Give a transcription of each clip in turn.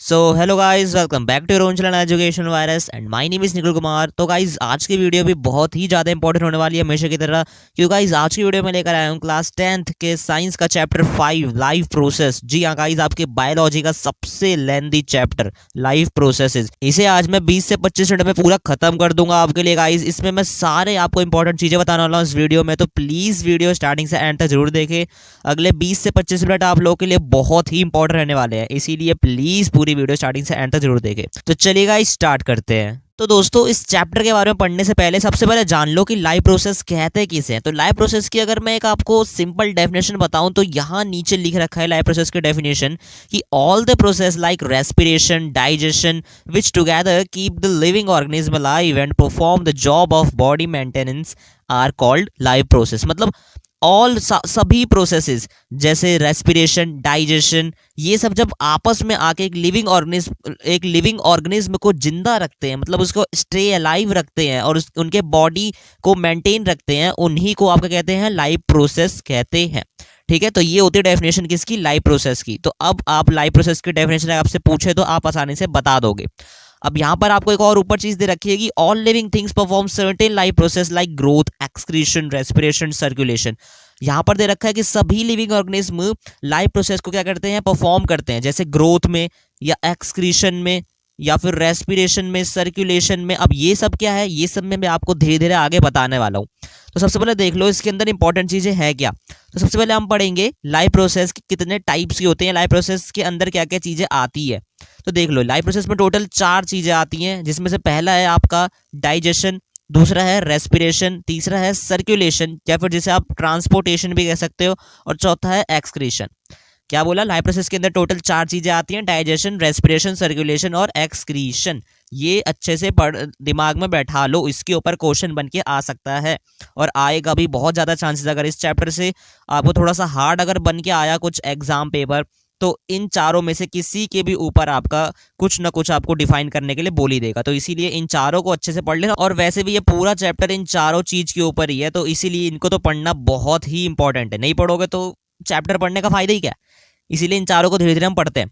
So hello guys, welcome back to your own channel education virus and my name is Nikhil Kumar. तो guys आज की video भी बहुत ही ज़्यादा इंपॉर्टेंट होने वाली है हमेशा की तरह, क्योंकि गाइस आज की वीडियो में लेकर आया हूँ क्लास 10th के साइंस का चैप्टर 5 लाइफ प्रोसेस। जी हाँ गाइस, आपके बायोलॉजी का सबसे लेंथी चैप्टर लाइफ प्रोसेसेस। इसे आज मैं 20 से 25 मिनट में पूरा खत्म कर दूंगा आपके लिए गाइस। इसमें मैं सारे आपको इंपॉर्टेंट चीज़ें बताने वाला हूँ इस वीडियो में, तो प्लीज़ वीडियो स्टार्टिंग से एंड तक जरूर देखें। अगले 20 से 25 मिनट आप लोगों के लिए बहुत ही इंपॉर्टेंट रहने वाले हैं, इसीलिए प्लीज पूरी वीडियो स्टार्टिंग से एंड तक जरूर देखें। तो चलिएगा स्टार्ट करते हैं। तो दोस्तों, इस चैप्टर के बारे में पढ़ने से पहले सबसे पहले जान लो कि लाइफ प्रोसेस कहते किसे हैं। तो लाइफ प्रोसेस की अगर मैं एक आपको सिंपल डेफिनेशन बताऊं तो यहाँ नीचे लिख रखा है लाइफ प्रोसेस की डेफिनेशन कि all the process like respiration, digestion which together keep the living organism alive and perform the job of body maintenance are called life process. मतलब सभी प्रोसेसेस जैसे रेस्पिरेशन, डाइजेशन, ये सब जब आपस में आके एक लिविंग ऑर्गेनिज्म को जिंदा रखते हैं, मतलब उसको स्टे अलाइव रखते हैं और उनके बॉडी को मेंटेन रखते हैं, उन्हीं को आपका कहते हैं लाइफ प्रोसेस कहते हैं। ठीक है, तो ये होती है डेफिनेशन किसकी? लाइफ प्रोसेस की। तो अब आप लाइफ प्रोसेस की डेफिनेशन आपसे पूछे तो आप आसानी से बता दोगे। अब यहाँ पर आपको एक और ऊपर चीज दे रखी है कि all living things perform certain life process like growth, excretion, respiration, circulation. यहाँ पर दे रखा है कि सभी लिविंग ऑर्गेनिज्म लाइफ प्रोसेस को क्या करते हैं? परफॉर्म करते हैं, जैसे ग्रोथ में या एक्सक्रीशन में या फिर रेस्पिरेशन में, सर्कुलेशन में। अब ये सब क्या है? ये सब में मैं आपको धीरे धीरे आगे बताने वाला हूँ। तो सबसे पहले देख लो इसके अंदर इंपॉर्टेंट चीजें हैं क्या। तो सबसे पहले हम पढ़ेंगे लाइफ प्रोसेस कितने टाइप्स की होते हैं, लाइफ प्रोसेस के अंदर क्या क्या चीजें आती है। तो देख लो, लाइफ प्रोसेस में टोटल 4 चीजें आती हैं, जिसमें से पहला है आपका डाइजेशन, दूसरा है रेस्पिरेशन, तीसरा है सर्कुलेशन या फिर जिसे आप ट्रांसपोर्टेशन भी कह सकते हो, और चौथा है एक्सक्रीशन। क्या बोला? लाइफ प्रोसेस के अंदर टोटल 4 चीजें आती हैं, डाइजेशन, रेस्पिरेशन, सर्कुलेशन और एक्सक्रीशन। ये अच्छे से दिमाग में बैठा लो, इसके ऊपर क्वेश्चन बन के आ सकता है और आएगा भी बहुत ज्यादा चांसेस। अगर इस चैप्टर से आपको थोड़ा सा हार्ड अगर बन के आया कुछ एग्जाम पेपर, तो इन चारों में से किसी के भी ऊपर आपका कुछ ना कुछ आपको डिफाइन करने के लिए बोल ही देगा। तो इसीलिए इन चारों को अच्छे से पढ़ लेना। और वैसे भी ये पूरा चैप्टर इन चारों चीज के ऊपर ही है, तो इसीलिए इनको तो पढ़ना बहुत ही इंपॉर्टेंट है। नहीं पढ़ोगे तो चैप्टर पढ़ने का फायदा ही क्या है। इसीलिए इन चारों को धीरे धीरे हम पढ़ते हैं।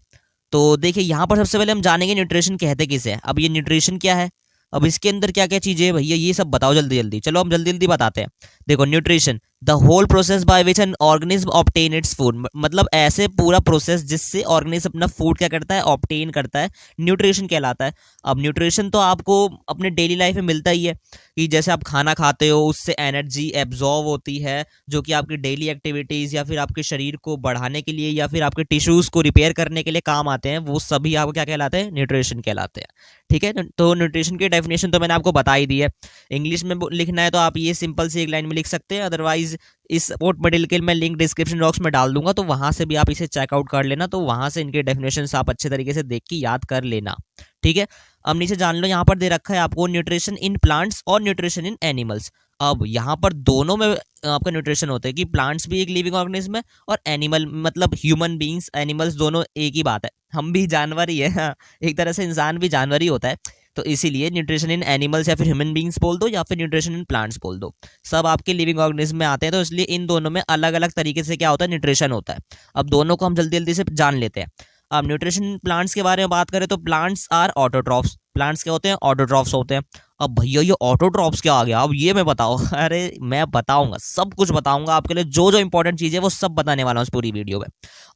तो देखिए, यहाँ पर सबसे पहले हम जानेंगे न्यूट्रिशन कहते किसे हैं। अब ये न्यूट्रिशन क्या है, अब इसके अंदर क्या क्या चीजें है भैया, ये सब बताओ जल्दी जल्दी। चलो हम जल्दी जल्दी बताते हैं। देखो, nutrition the whole process by which an organism obtain its food. मतलब ऐसे पूरा प्रोसेस जिससे ऑर्गेनिज्म अपना फूड क्या करता है? ऑब्टेन करता है, न्यूट्रिशन कहलाता है। अब न्यूट्रिशन तो आपको अपने डेली लाइफ में मिलता ही है कि जैसे आप खाना खाते हो उससे एनर्जी एब्जॉर्व होती है, जो कि आपकी डेली एक्टिविटीज या फिर आपके शरीर को बढ़ाने के लिए या फिर आपके टिश्यूज को रिपेयर करने के लिए काम आते हैं, वो सभी आपको क्या कहलाते हैं? न्यूट्रिशन कहलाते हैं। ठीक है, तो न्यूट्रिशन की डेफिनेशन तो मैंने आपको बता ही दी है। इंग्लिश में लिखना है तो आप ये सिंपल सी एक लाइन में लिख सकते हैं, अदरवाइज इस सपोर्ट मटेरियल के मैं लिंक डिस्क्रिप्शन बॉक्स में डाल दूंगा, तो वहां से भी आप इसे चेकआउट कर लेना। तो वहां से इनके डेफिनेशन आप अच्छे तरीके से देख के याद कर लेना। ठीक है, अब नीचे जान लो, यहाँ पर दे रखा है आपको न्यूट्रिशन इन प्लांट्स और न्यूट्रिशन इन एनिमल्स। अब यहाँ पर दोनों में आपका न्यूट्रिशन होता है कि प्लांट्स भी एक लिविंग ऑर्गेनिज्म है और एनिमल मतलब ह्यूमन बींग्स, एनिमल्स, दोनों एक ही बात है। हम भी जानवर ही है, हाँ, एक तरह से इंसान भी जानवर ही होता है। तो इसीलिए न्यूट्रिशन इन एनिमल्स या फिर ह्यूमन बींग्स बोल दो या फिर न्यूट्रिशन इन प्लांट्स बोल दो, सब आपके लिविंग ऑर्गेनिज्म में आते हैं। तो इसलिए इन दोनों में अलग अलग तरीके से क्या होता है? न्यूट्रिशन होता है। अब दोनों को हम जल्दी जल्दी से जान लेते हैं। अब न्यूट्रिशन प्लांट्स के बारे में बात करें तो प्लांट्स आर ऑटोट्रॉफ्स। प्लांट्स क्या होते हैं? ऑटोट्रॉफ्स होते हैं। अब भैया ये ऑटोट्रॉफ्स क्या आ गया? अब ये मैं बताओ अरे मैं बताऊंगा, सब कुछ बताऊंगा आपके लिए, जो जो इंपॉर्टेंट चीज है वो सब बताने वाला हूँ इस पूरी वीडियो में।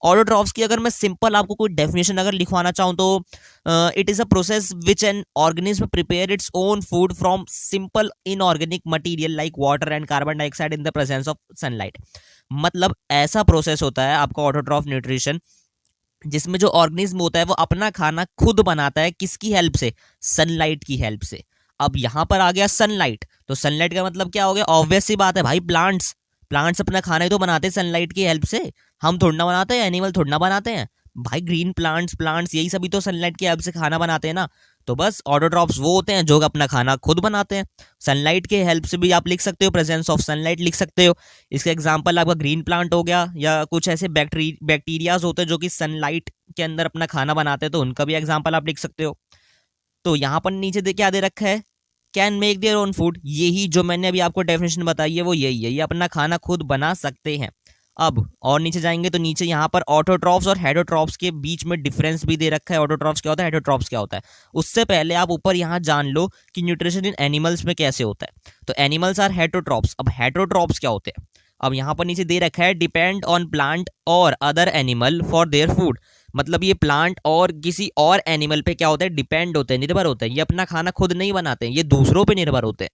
ऑटोट्रॉफ्स की अगर मैं सिंपल आपको कोई डेफिनेशन अगर लिखवाना चाहूँ तो it is a process which an organism prepare its own food from simple inorganic material like water and carbon dioxide in the presence of sunlight. मतलब ऐसा प्रोसेस होता है आपका ऑटोट्रॉफ न्यूट्रिशन, जिसमें जो ऑर्गेनिज्म होता है वो अपना खाना खुद बनाता है। किसकी हेल्प से? सनलाइट की हेल्प से। अब यहां पर आ गया सनलाइट, तो सनलाइट का मतलब क्या हो गया? ऑब्वियस सी बात है भाई, प्लांट्स। प्लांट्स अपना खाना ही तो बनाते हैं सनलाइट की हेल्प से। हम थोड़ा ना बनाते हैं, एनिमल थोड़ा ना बनाते हैं भाई। ग्रीन प्लांट्स, प्लांट्स यही सभी तो सनलाइट की हेल्प से खाना बनाते हैं ना। तो बस ऑटोट्रॉफ्स वो होते हैं जो अपना खाना खुद बनाते हैं सनलाइट के हेल्प से। भी आप लिख सकते हो प्रेजेंस ऑफ सनलाइट लिख सकते हो। इसका एग्जांपल आपका ग्रीन प्लांट हो गया, या कुछ ऐसे बैक्टीरियाज होते हैं जो कि सनलाइट के अंदर अपना खाना बनाते हैं, तो उनका भी एग्जांपल आप लिख सकते हो। तो यहाँ पर नीचे क्या दे रखा है? Can make their own food. यही जो मैंने अभी आपको डेफिनेशन बताई है वो यही है, ये अपना खाना खुद बना सकते हैं। अब और नीचे जाएंगे तो नीचे यहाँ पर ऑटोट्रॉफ्स और हेटरोट्रॉफ्स के बीच में डिफरेंस भी दे रखा है। ऑटोट्रॉफ्स क्या होता है, हेटरोट्रॉफ्स क्या होता है। उससे पहले आप ऊपर यहाँ जान लो कि न्यूट्रिशन इन एनिमल्स में कैसे होता है। तो एनिमल्स आर हेटरोट्रॉफ्स। अब हेटरोट्रॉफ्स क्या होते हैं, अब यहाँ पर नीचे दे रखा है डिपेंड ऑन प्लांट और other animal for their food. मतलब ये प्लांट और किसी और एनिमल पे क्या होता है, डिपेंड होते हैं, निर्भर होते हैं। ये अपना खाना खुद नहीं बनाते हैं, ये दूसरों पे निर्भर होते हैं।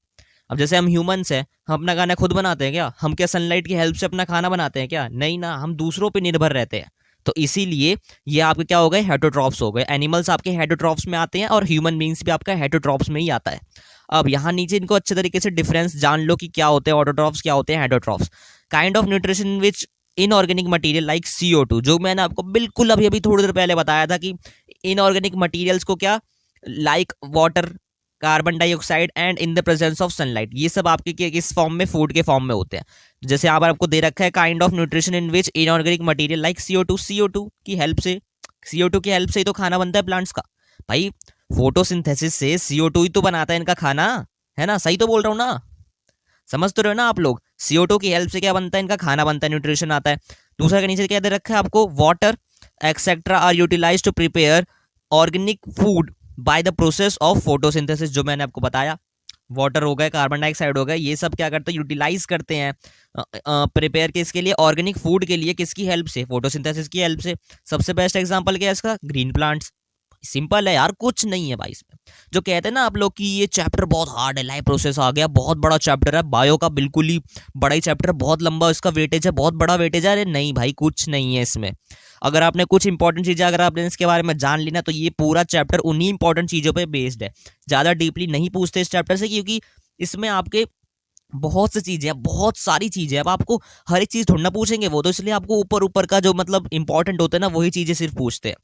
अब जैसे हम ह्यूमंस हैं, हम अपना खाना खुद बनाते हैं क्या? हम क्या सनलाइट की हेल्प से अपना खाना बनाते हैं क्या? नहीं ना, हम दूसरों पे निर्भर रहते हैं। तो इसीलिए ये आपके क्या हो गए, हेटरोट्रॉफ्स हो गए। एनिमल्स आपके हेटरोट्रॉफ्स में आते हैं और ह्यूमन बींग्स भी आपका हेटरोट्रॉफ्स में ही आता है। अब यहाँ नीचे इनको अच्छे तरीके से डिफरेंस जान लो कि क्या होते हैं ऑटोट्रॉफ्स, क्या होते हैं heterotrophs. Kind of nutrition which inorganic material like CO2, जो मैंने आपको बिल्कुल अभी अभी थोड़ी देर पहले बताया था कि इनऑर्गेनिक मटेरियल्स को क्या, like water, carbon dioxide and in the presence of sunlight, ये सब आपके किस फॉर्म में, फूड के फॉर्म में होते हैं। जैसे यहाँ पर आपको दे रखा है kind of nutrition in which inorganic material like CO2, CO2 की हेल्प से, CO2 की हेल्प से ही तो खाना बनता है प्लांट्स का। भाई फोटोसिंथेसिस से CO2 ही तो बनाता है इनका खाना, है ना? सही तो बोल रहा हूँ ना? समझ तो रहे हो ना आप लोग? CO2 की हेल्प से क्या बनता है, इनका खाना बनता है, न्यूट्रिशन आता है। दूसरा के नीचे क्या दे रखा है आपको, water etcetera are utilised to prepare organic food by the process of photosynthesis, जो मैंने आपको बताया। वाटर हो गए, कार्बन डाइऑक्साइड हो गए, ये सब क्या करते हैं, यूटिलाइज करते हैं प्रिपेयर किसके लिए, ऑर्गेनिक फूड के लिए। किसकी हेल्प से? फोटोसिंथेसिस की हेल्प से। सबसे बेस्ट एग्जांपल क्या है इसका, ग्रीन प्लांट्स। सिंपल है यार, कुछ नहीं है भाई इसमें। जो कहते हैं ना आप लोग कि ये चैप्टर बहुत हार्ड है, लाइफ प्रोसेस आ गया, बहुत बड़ा चैप्टर है, बायो का बिल्कुल ही बड़ा ही चैप्टर है, बहुत लंबा इसका वेटेज है, बहुत बड़ा वेटेज है। अरे नहीं भाई, कुछ नहीं है इसमें। अगर आपने कुछ इंपॉर्टेंट चीजें अगर आपने इसके बारे में जान ली ना, तो ये पूरा चैप्टर उन्हीं इंपॉर्टेंट चीजों पर बेस्ड है। ज्यादा डीपली नहीं पूछते इस चैप्टर से, क्योंकि इसमें आपके बहुत सी चीजें हैं, बहुत सारी चीजें। अब आपको हर एक चीज थोड़ा ना पूछेंगे वो, तो इसलिए आपको ऊपर ऊपर का जो मतलब इंपॉर्टेंट होता है ना, वही चीजें सिर्फ पूछते हैं।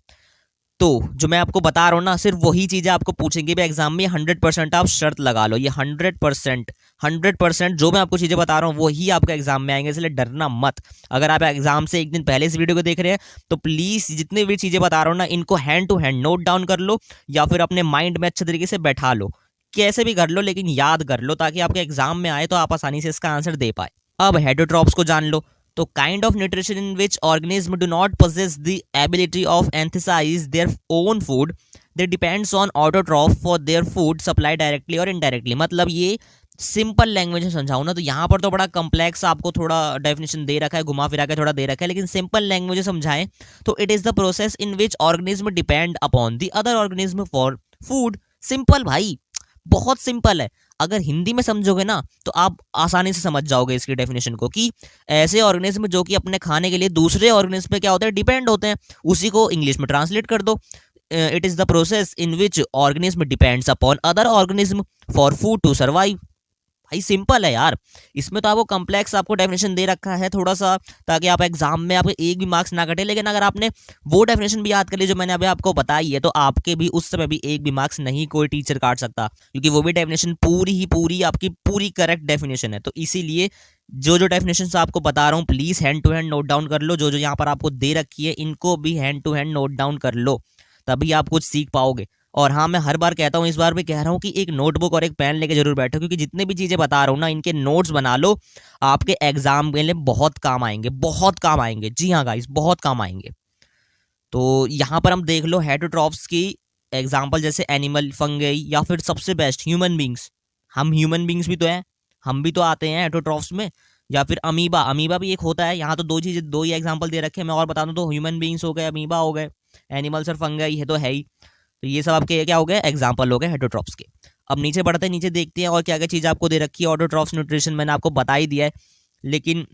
तो जो मैं आपको बता रहा हूँ ना, सिर्फ वही चीजें आपको पूछेंगे भी एग्जाम में। 100% आप शर्त लगा लो, ये 100% जो मैं आपको चीजें बता रहा हूँ वही आपका एग्जाम में आएंगे, इसलिए डरना मत। अगर आप एग्जाम से एक दिन पहले इस वीडियो को देख रहे हैं तो प्लीज जितनी भी चीजें बता रहा हूँ ना, इनको hand to hand note down कर लो, या फिर अपने माइंड में अच्छे तरीके से बैठा लो। कैसे भी कर लो, लेकिन याद कर लो, ताकि आपके एग्जाम में आए तो आप आसानी से इसका आंसर दे पाए। अब हेटरोट्रॉप्स को जान लो। तो kind of nutrition in which organism do not possess the ability of synthesize their own food, they depends on autotroph for their food supply directly or indirectly। मतलब ये सिंपल लैंग्वेज में समझाऊं ना, तो यहाँ पर तो बड़ा कम्प्लेक्स आपको थोड़ा डेफिनेशन दे रखा है, घुमा फिरा के थोड़ा दे रखा है, लेकिन सिंपल लैंग्वेज में समझाएं तो it is the process in which organism depend upon the other organism for food. Simple भाई, बहुत सिंपल है। अगर हिंदी में समझोगे ना तो आप आसानी से समझ जाओगे इसकी डेफिनेशन को, कि ऐसे ऑर्गेनिज्म जो कि अपने खाने के लिए दूसरे ऑर्गेनिज्म पे क्या होते हैं, डिपेंड होते हैं। उसी को इंग्लिश में ट्रांसलेट कर दो, it is the process in which organism depends upon other organism for food to survive. भाई सिंपल है यार। इसमें तो आपको कम्प्लेक्स आपको डेफिनेशन दे रखा है थोड़ा सा, ताकि आप एग्जाम में आपके एक भी मार्क्स ना कटे। लेकिन अगर आपने वो डेफिनेशन भी याद कर ली जो मैंने अभी आपको बताई है, तो आपके भी उस समय भी एक भी मार्क्स नहीं कोई टीचर काट सकता, क्योंकि वो भी डेफिनेशन पूरी ही पूरी आपकी पूरी करेक्ट डेफिनेशन है। तो इसीलिए जो जो डेफिनेशन आपको बता रहा हूँ, please hand to hand note down कर लो। जो जो यहाँ पर आपको दे रखी है, इनको भी hand to hand note down कर लो, तभी आप कुछ सीख पाओगे। और हाँ, मैं हर बार कहता हूँ, इस बार भी कह रहा हूँ कि एक नोटबुक और एक पेन लेके जरूर बैठो, क्योंकि जितने भी चीजें बता रहा हूँ ना, इनके नोट्स बना लो, आपके एग्जाम के लिए बहुत काम आएंगे, बहुत काम आएंगे। जी हाँ गाइस, बहुत काम आएंगे। तो यहाँ पर हम देख लो हेटरोट्रॉफ्स की एग्जाम्पल, जैसे एनिमल, फंगई, या फिर सबसे बेस्ट ह्यूमन बींग्स। हम ह्यूमन बींग्स भी तो हैं, हम भी तो आते हैं हेटरोट्रॉफ्स में। या फिर अमीबा, अमीबा भी एक होता है। यहाँ तो दो चीजें, दो ही एग्जाम्पल दे रखे हैं। मैं और बता दूं तो ह्यूमन बींग्स हो गए, अमीबा हो गए, एनिमल्स और फंगई है तो है ही। तो ये सब आपके क्या हो गए, एग्जाम्पल हो गए हेटरोट्रॉफ्स के। अब नीचे बढ़ते हैं, नीचे देखते हैं और क्या क्या चीज़ आपको दे रखी है। ऑटोट्रॉफ्स न्यूट्रिशन मैंने आपको बता ही दिया है, लेकिन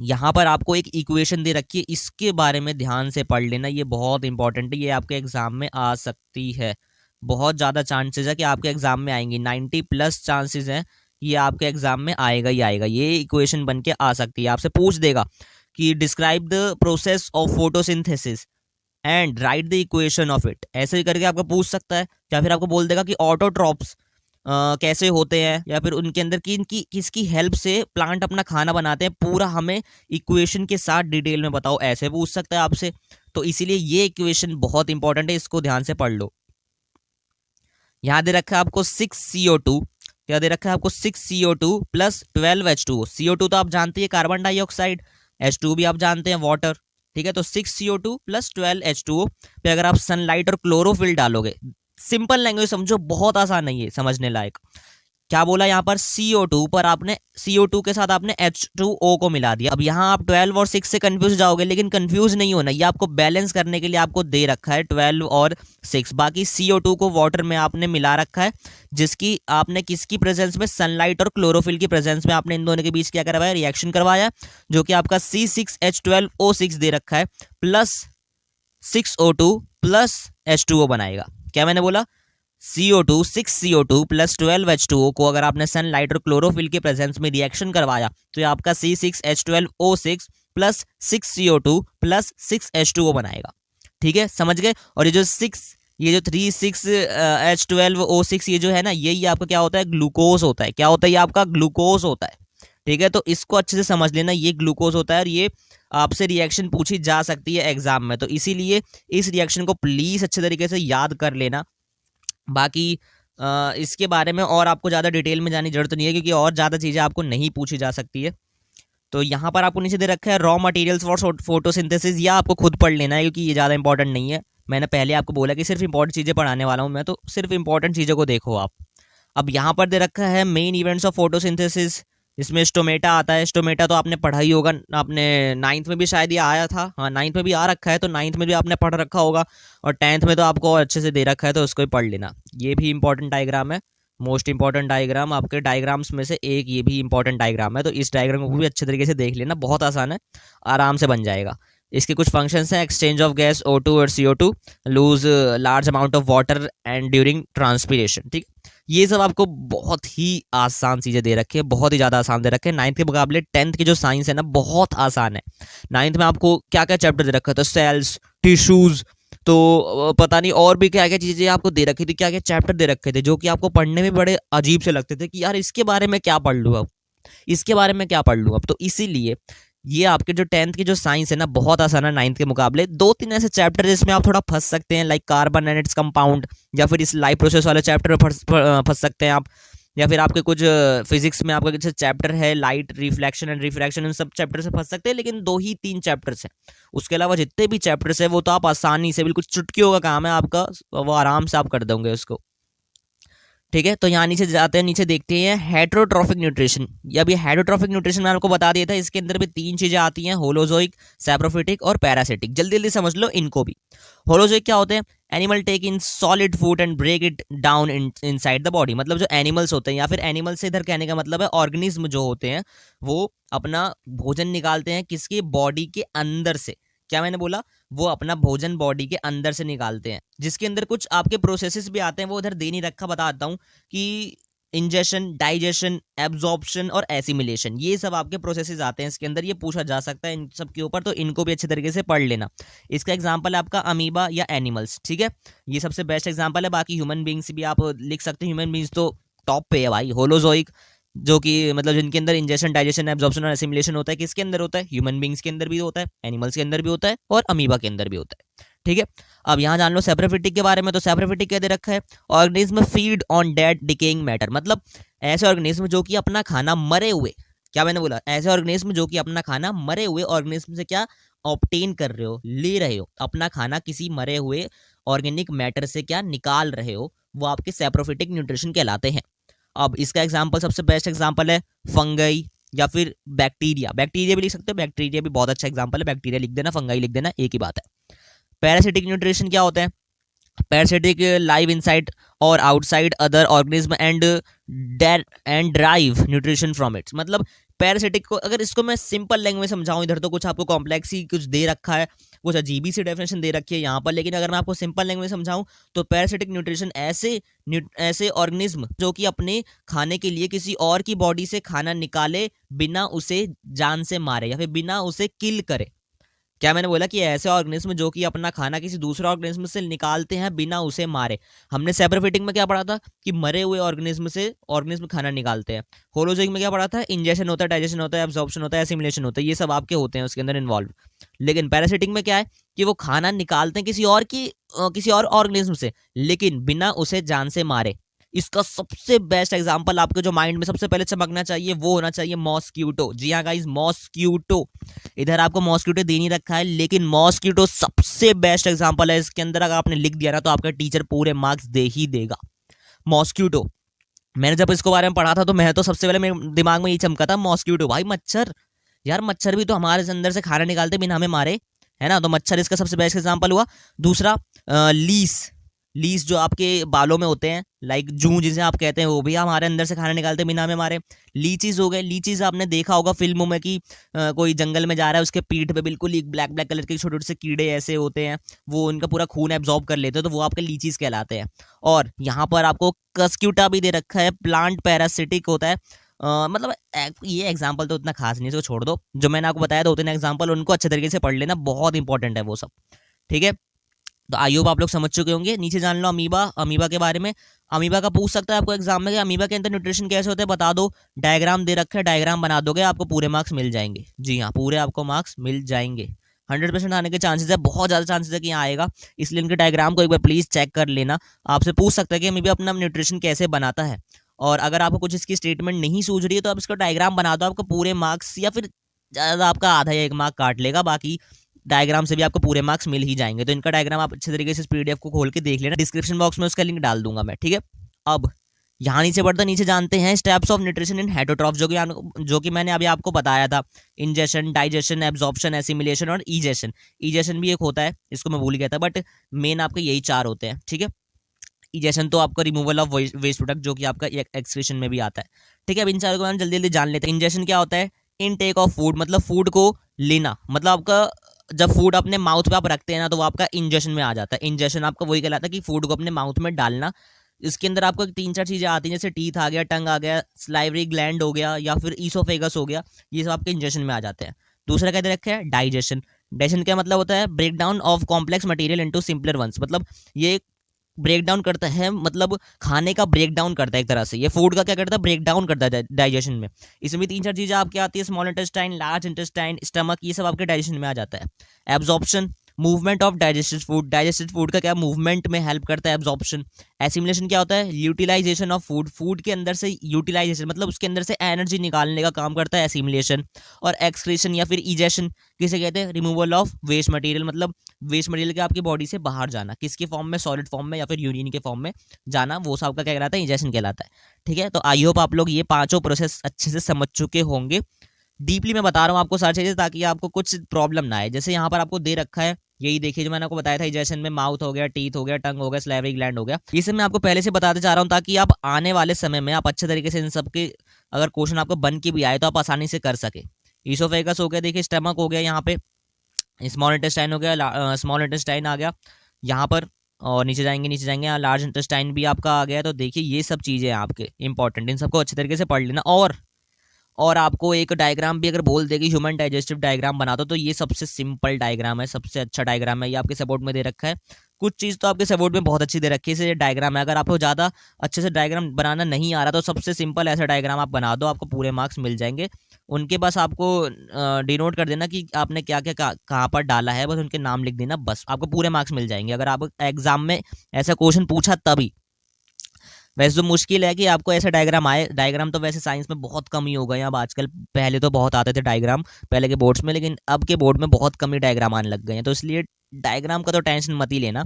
यहाँ पर आपको एक इक्वेशन दे रखी है, इसके बारे में ध्यान से पढ़ लेना, ये बहुत इंपॉर्टेंट है। ये आपके एग्जाम में आ सकती है, बहुत ज़्यादा चांसेस है कि आपके एग्जाम में आएंगी। 90+ चांसेस हैं ये आपके एग्जाम में आएगा ही आएगा। ये इक्वेशन बन के आ सकती है, आपसे पूछ देगा कि describe the process of photosynthesis and right the equation of it. ऐसे ही करके आपको पूछ सकता है, या फिर आपको बोल देगा कि ऑटोट्रॉप्स कैसे होते हैं, या फिर उनके अंदर किसकी हेल्प से प्लांट अपना खाना बनाते हैं, पूरा हमें इक्वेशन के साथ डिटेल में बताओ। ऐसे पूछ सकता है आपसे। तो इसीलिए ये इक्वेशन बहुत इंपॉर्टेंट है, इसको ध्यान से पढ़ लो। यहाँ दे रखा है आपको 6CO2, क्या दे रखा है आपको 6CO2 प्लस 12H2O। CO2 तो आप जानते हैं कार्बन डाइऑक्साइड, H2O भी आप जानते हैं वाटर, ठीक है। तो 6CO2 प्लस 12H2O पे अगर आप सनलाइट और क्लोरोफिल डालोगे, सिंपल लैंग्वेज समझो, बहुत आसान है ये समझने लायक। क्या बोला यहाँ पर, CO2 पर आपने CO2 के साथ आपने H2O को मिला दिया। अब यहाँ आप 12 और 6 से कंफ्यूज जाओगे, लेकिन कंफ्यूज नहीं होना, ये आपको बैलेंस करने के लिए आपको दे रखा है 12 और 6। बाकी CO2 को वाटर में आपने मिला रखा है, जिसकी आपने किसकी प्रेजेंस में, सनलाइट और क्लोरोफिल की प्रेजेंस में आपने इन दोनों के बीच क्या करवाया, रिएक्शन करवाया, जो कि आपका C6H12O6 दे रखा है, प्लस 6O2 प्लस H2O बनाएगा। क्या मैंने बोला, CO2 6CO2 प्लस 12H2O को अगर आपने सनलाइट और क्लोरोफिल के प्रेजेंस में रिएक्शन करवाया तो ये आपका C6H12O6 plus 6CO2 plus 6H2O बनाएगा। ठीक है, समझ गए। और ये जो 36H12O6 ये जो है ना, यही आपका क्या होता है, ग्लूकोज होता है। क्या होता है, ये आपका ग्लूकोज होता है। ठीक है, तो इसको अच्छे से समझ लेना, ये ग्लूकोज होता है और ये आपसे रिएक्शन पूछी जा सकती है एग्जाम में, तो इसीलिए इस रिएक्शन को प्लीज अच्छे तरीके से याद कर लेना। बाकी इसके बारे में और आपको ज़्यादा डिटेल में जाने की जरूरत नहीं है, क्योंकि और ज़्यादा चीज़ें आपको नहीं पूछी जा सकती है। तो यहाँ पर आपको नीचे दे रखा है रॉ मटेरियल्स फॉर फोटोसिंथेसिस, या आपको खुद पढ़ लेना है, क्योंकि ये ज़्यादा इंपॉर्टेंट नहीं है। मैंने पहले आपको बोला कि सिर्फ इंपॉर्टेंट चीज़ें पढ़ाने वाला हूँ मैं, तो सिर्फ इंपॉर्टेंट चीज़ों को देखो आप। अब यहाँ पर दे रखा है मेन इवेंट्स ऑफ फोटोसिंथेसिस, इसमें स्टोमेटा आता है। स्टोमेटा तो आपने पढ़ा ही होगा, आपने 9th में भी शायद ये आया था, हाँ 9th में भी आ रखा है, तो 9th में भी आपने पढ़ रखा होगा, और 10th में तो आपको और अच्छे से दे रखा है, तो उसको ही पढ़ लेना। ये भी इंपॉर्टेंट डायग्राम है, मोस्ट इंपॉर्टेंट डायग्राम आपके डायग्राम्स में से एक, ये भी इंपॉर्टेंट डायग्राम है, तो इस डायग्राम को भी अच्छे तरीके से देख लेना, बहुत आसान है, आराम से बन जाएगा। इसके कुछ फंक्शंस हैं, एक्सचेंज ऑफ गैस O2 और CO2, lose large amount of water and during transpiration. ठीक, ये सब आपको बहुत ही आसान चीज़ें दे रखे हैं, बहुत ही ज़्यादा आसान दे रखे हैं। 9th के मुकाबले 10th की जो साइंस है ना, बहुत आसान है। 9th में आपको क्या क्या चैप्टर दे रखा था, सेल्स, टिश्यूज, तो पता नहीं और भी क्या क्या चीज़ें आपको दे रखी थी, क्या क्या चैप्टर दे रखे थे, जो कि आपको पढ़ने में बड़े अजीब से लगते थे कि यार इसके बारे में क्या पढ़ लूँ अब, इसके बारे में क्या पढ़ लूँ अब। तो इसीलिए ये आपके जो 10th की जो साइंस है ना, बहुत आसान है 9th के मुकाबले। 2-3 ऐसे चैप्टर जिसमें आप थोड़ा फंस सकते हैं, like carbon and its compound, या फिर इस लाइफ प्रोसेस वाले चैप्टर में फंस सकते हैं आप, या फिर आपके कुछ फिजिक्स में आपका कुछ चैप्टर है लाइट रिफ्लेक्शन एंड रिफ्रैक्शन, उन सब चैप्टर से फंस सकते हैं। लेकिन 2 ही 3 चैप्टर्स हैं, उसके अलावा जितने भी चैप्टर्स हैं वो तो आप आसानी से, बिल्कुल चुटकियों का काम है आपका, वो आराम से आप कर दोगे उसको। ठीक है, तो यहाँ नीचे जाते हैं, नीचे देखते हैं हेटेरोट्रॉफिक न्यूट्रिशन। अब ये हेटेरोट्रॉफिक न्यूट्रिशन मैं आपको बता दिया था, इसके अंदर भी 3 चीजें आती हैं, होलोजोइक, सैप्रोफिटिक और पैरासिटिक। जल्दी जल्दी समझ लो इनको भी। होलोजोइक क्या होते हैं, animal take in solid food and break it down inside the body. मतलब जो एनिमल्स होते हैं, या फिर एनिमल से इधर कहने का मतलब है ऑर्गेनिज्म जो होते हैं, वो अपना भोजन निकालते हैं किसके, बॉडी के अंदर से। क्या मैंने बोला, वो अपना भोजन बॉडी के अंदर से निकालते हैं, जिसके अंदर कुछ आपके प्रोसेसेस भी आते हैं, वो इधर दे नहीं रखा, बताता हूँ कि इंजेशन, डाइजेशन, एब्जॉर्प्शन और एसिमिलेशन, ये सब आपके प्रोसेसेस आते हैं इसके अंदर। ये पूछा जा सकता है इन सब के ऊपर, तो इनको भी अच्छे तरीके से पढ़ लेना। इसका एग्जांपल है आपका अमीबा या एनिमल्स। ठीक है, ये सबसे बेस्ट एग्जांपल है। बाकी ह्यूमन बींग्स भी आप लिख सकते हैं, ह्यूमन बींग्स तो टॉप पे है भाई। होलोजोइक जो कि मतलब जिनके अंदर इंजेशन, डाइजेशन, एब्जॉर्प्शन और एसिमिलेशन होता है, किसके अंदर होता है, ह्यूमन बींग्स के अंदर भी होता है, एनिमल्स के अंदर भी होता है, और अमीबा के अंदर भी होता है। ठीक है, अब यहाँ जान लो सैप्रोफिटिक के बारे में। तो सैप्रोफिटिक क्या दे रखा है, organism feed on dead decaying matter. मतलब ऐसे ऑर्गेनिज्म जो कि अपना खाना मरे हुए, क्या मैंने बोला, ऐसे ऑर्गेनिज्म जो कि अपना खाना मरे हुए ऑर्गेनिज्म से क्या ऑब्टेन कर रहे हो, ले रहे हो, अपना खाना किसी मरे हुए ऑर्गेनिक मैटर से क्या निकाल रहे हो, वो आपके सैप्रोफिटिक न्यूट्रिशन कहलाते हैं। अब इसका एग्जाम्पल, सबसे बेस्ट एग्जाम्पल है फंगई या फिर बैक्टीरिया। बैक्टीरिया भी लिख सकते हो, बैक्टीरिया भी बहुत अच्छा एग्जाम्पल है, बैक्टीरिया लिख देना, फंगाई लिख देना, एक ही बात है। पैरासिटिक न्यूट्रिशन क्या होता है, पैरासिटिक लाइव इनसाइड और outside other organism and drive nutrition from its. मतलब पैरासिटिक को अगर इसको मैं सिंपल लैंग्वेज में समझाऊं, इधर तो कुछ आपको कॉम्प्लेक्स ही कुछ दे रखा है, कुछ अजीबी सी डेफिनेशन दे रखी है यहाँ पर, लेकिन अगर मैं आपको सिंपल लैंग्वेज में समझाऊं तो पैरासिटिक न्यूट्रिशन ऐसे ऑर्गेनिज्म जो कि अपने खाने के लिए किसी और की बॉडी से खाना निकाले बिना उसे जान से मारे या फिर बिना उसे किल करे। क्या मैंने बोला कि ऐसे ऑर्गेनिज्म जो कि अपना खाना किसी दूसरे ऑर्गेनिज्म से निकालते हैं बिना उसे मारे। हमने सैप्रोफिटिक में क्या पढ़ा था कि मरे हुए ऑर्गेनिज्म से ऑर्गेनिज्म खाना निकालते हैं। होलोजोइक में क्या पढ़ा था, इंजेक्शन होता है, डाइजेशन होता है, एब्जॉर्प्शन होता है, एसिमिलेशन होता है, ये सब आपके होते हैं उसके अंदर इन्वॉल्व। लेकिन पैरासिटिक में क्या है कि वो खाना निकालते हैं किसी और ऑर्गेनिज्म से, लेकिन बिना उसे जान से मारे। इसका सबसे बेस्ट एग्जांपल आपके जो माइंड में सबसे पहले चमकना चाहिए वो होना चाहिए मॉस्क्यूटो। जी हाँ गाइस, मॉस्क्यूटो। इधर आपको मॉस्क्यूटो दे नहीं रखा है, लेकिन मॉस्क्यूटो सबसे बेस्ट एग्जांपल है। इसके अंदर अगर आपने लिख दिया ना तो आपका टीचर पूरे मार्क्स दे ही देगा। मॉस्क्यूटो, मैंने जब इसको बारे में पढ़ा था तो मैं तो सबसे पहले मेरे दिमाग में ये चमका था मॉस्क्यूटो। भाई मच्छर, यार मच्छर भी तो हमारे अंदर से खाना निकालते बिना हमें मारे, है ना। तो मच्छर इसका सबसे बेस्ट एग्जांपल हुआ। दूसरा लीस। लीस जो आपके बालों में होते हैं, लाइक जूं जिसे आप कहते हैं, वो भी हमारे अंदर से खाना निकालते बिना हमें मारे। लीचीज हो गए। लीचीज आपने देखा होगा फिल्मों में कि कोई जंगल में जा रहा है, उसके पीठ पे बिल्कुल एक ब्लैक ब्लैक कलर के छोटे छोटे से कीड़े ऐसे होते हैं, वो उनका पूरा खून एब्जॉर्ब कर लेते हैं, तो वो आपके लीचीज कहलाते हैं। और यहाँ पर आपको कस्क्यूटा भी दे रखा है, प्लांट पैरासिटिक होता है। मतलब ये एग्जाम्पल तो इतना खास नहीं है, इसको छोड़ दो। जो मैंने आपको बताया 2-3 एग्जाम्पल, उनको अच्छे तरीके से पढ़ लेना, बहुत इंपॉर्टेंट है वो सब, ठीक है। तो आई होप आप लोग समझ चुके होंगे। नीचे जान लो अमीबा। अमीबा के बारे में, अमीबा का पूछ सकता है आपको एग्जाम में कि अमीबा के अंदर न्यूट्रिशन कैसे होते हैं बता दो। डायग्राम दे रखा है, डायग्राम बना दोगे, आपको पूरे मार्क्स मिल जाएंगे। जी हाँ, पूरे आपको मार्क्स मिल जाएंगे। 100% आने के चांसेस है, बहुत ज़्यादा चांसेस है कि यहाँ आएगा, इसलिए इनके डायग्राम को एक बार प्लीज़ चेक कर लेना। आपसे पूछ सकता है कि अमीबा अपना न्यूट्रिशन कैसे बनाता है, और अगर आपको कुछ इसकी स्टेटमेंट नहीं सूझ रही है तो आप इसका डायग्राम बना दो, आपको पूरे मार्क्स या फिर ज़्यादा आपका आधा या 1 मार्क काट लेगा, बाकी डायग्राम से भी आपको पूरे मार्क्स मिल ही जाएंगे। तो इनका डायग्राम आप अच्छे तरीके से इस पीडीएफ को खोल के देख लेना, डिस्क्रिप्शन बॉक्स में उसका लिंक डाल दूंगा मैं, ठीक है। अब यहाँ नीचे बढ़ते नीचे जानते हैं steps of nutrition in heterotroph, जो कि मैंने अभी आपको बताया था। इंजेशन, डाइजेशन, एब्जॉर्प्शन, एसिमिलेशन और ईजेशन। ईजेशन भी एक होता है, इसको मैं भूल गया था, बट मेन आपके यही 4 होते हैं, ठीक है। इजेशन तो आपका रिमूवल ऑफ वेस्ट प्रोडक्ट, जो कि आपका एक्सक्रीशन में भी आता है, ठीक है। अब इन चारों को हम जल्दी जल्दी जान लेते हैं। इंजेशन क्या होता है? इनटेक ऑफ फूड, मतलब फूड को लेना, मतलब आपका जब फूड अपने माउथ पे आप रखते हैं ना तो वो आपका इंजेशन में आ जाता है। इंजेशन आपका वही कहलाता है कि फूड को अपने माउथ में डालना। इसके अंदर आपको 3-4 चीजें आती हैं, जैसे टीथ आ गया, टंग आ गया, स्लाइवरी ग्लैंड हो गया, या फिर ईसोफेगस हो गया, ये सब आपके इंजेशन में आ जाते हैं। दूसरा कहते रखे है डाइजेशन। डाइजेशन क्या मतलब होता है? Break down of complex material into simpler ones, मतलब ये ब्रेक डाउन करता है, मतलब खाने का ब्रेक डाउन करता है एक तरह से। ये फूड का क्या करता है? ब्रेक डाउन करता है डाइजेशन में। इसमें भी 3-4 चीजें आपके आती है, small intestine, large intestine, stomach, ये सब आपके डाइजेशन में आ जाता है। Absorption, movement of digested food. Digested food का क्या? मूवमेंट में हेल्प करता है एब्जॉर्प्शन। एसिमिलेशन क्या होता है? Utilisation of food. फूड के अंदर से यूटिलाइजेशन, मतलब उसके अंदर से एनर्जी निकालने का काम करता है एसिमिलेशन। और एक्सक्रीशन या फिर इजेशन किसे कहते हैं? रिमूवल ऑफ वेस्ट मटेरियल, मतलब वेस्ट मटेरियल के आपकी बॉडी से बाहर जाना, किसके फॉर्म में? सॉलिड फॉर्म में या फिर यूरिन के फॉर्म में जाना, वो सब का क्या कहलाता है? इजेशन कहलाता है, ठीक है। तो आई होप आप लोग ये 5 प्रोसेस अच्छे से समझ चुके होंगे। डीपली मैं बता रहा हूँ आपको सारी चीजें, ताकि आपको कुछ प्रॉब्लम ना आए। जैसे यहाँ पर आपको दे रखा है, यही देखिए जो मैंने आपको बताया था, इजेशन में माउथ हो गया, टीथ हो गया, टंग हो गया, स्लाइवरी ग्लैंड हो गया, ये सब मैं आपको पहले से बताते जा रहा हूँ, ताकि आप आने वाले समय में आप अच्छे तरीके से इन सब के, अगर क्वेश्चन आपको बन के भी आए तो आप आसानी से कर सके। ईसोफेगस हो गया, देखिए स्टमक हो गया, यहाँ पे स्मॉल इंटेस्टाइन हो गया, स्मॉल इंटेस्टाइन आ गया यहाँ पर, और नीचे जाएंगे यहाँ लार्ज इंटेस्टाइन भी आपका आ गया। तो देखिए ये सब चीज़ें हैं आपके इंपॉर्टेंट, इन सबको अच्छे तरीके से पढ़ लेना। और आपको एक डायग्राम भी अगर बोल देगी ह्यूमन डाइजेस्टिव डायग्राम बना दो, तो ये सबसे सिंपल डायग्राम है, सबसे अच्छा डायग्राम है, ये आपके सपोर्ट में दे रखा है। कुछ चीज़ तो आपके सपोर्ट में बहुत अच्छी दे रखी है, इसे डायग्राम है। अगर आपको ज़्यादा अच्छे से डायग्राम बनाना नहीं आ रहा तो सबसे सिंपल ऐसा डायग्राम आप बना दो, आपको पूरे मार्क्स मिल जाएंगे। उनके बस आपको डिनोट कर देना कि आपने क्या क्या कहाँ पर डाला है, बस उनके नाम लिख देना, बस आपको पूरे मार्क्स मिल जाएंगे, अगर आप एग्जाम में ऐसा क्वेश्चन पूछा तभी। वैसे तो मुश्किल है कि आपको ऐसा डायग्राम आए। डायग्राम तो वैसे साइंस में बहुत कम ही हो गए अब आजकल, पहले तो बहुत आते थे डायग्राम पहले के बोर्ड्स में, लेकिन अब के बोर्ड में बहुत कम ही डायग्राम आने लग गए हैं, तो इसलिए डायग्राम का तो टेंशन मत ही लेना।